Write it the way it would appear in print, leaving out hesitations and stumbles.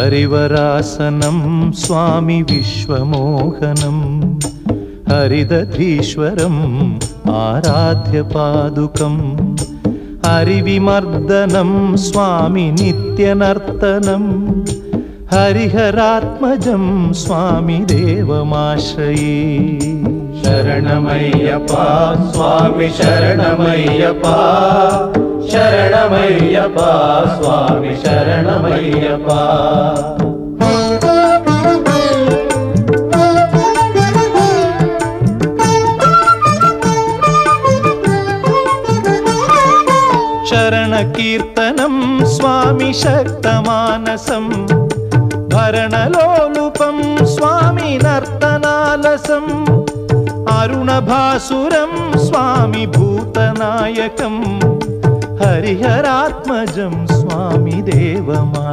हरिवरासनं स्वामी विश्वमोहनं हरिदधीश्वरम् आराध्य पादुकम् हरिविमर्दनं स्वामी नित्यनर्तनं हरिहरात्मजं स्वामी देवमाश्रये। शरणमय्यप्पा स्वामी शरणमय्यप्पा शरणमय्यप्पा स्वामी शरणमय्यप्पा। शरणकीर्तनं स्वामी शक्तमानसं भरणलोलुपं स्वामी नर्तनालसम् अरुणभासुरं स्वामी भूतनायकं हरिहरात्मजं स्वामी देवमा।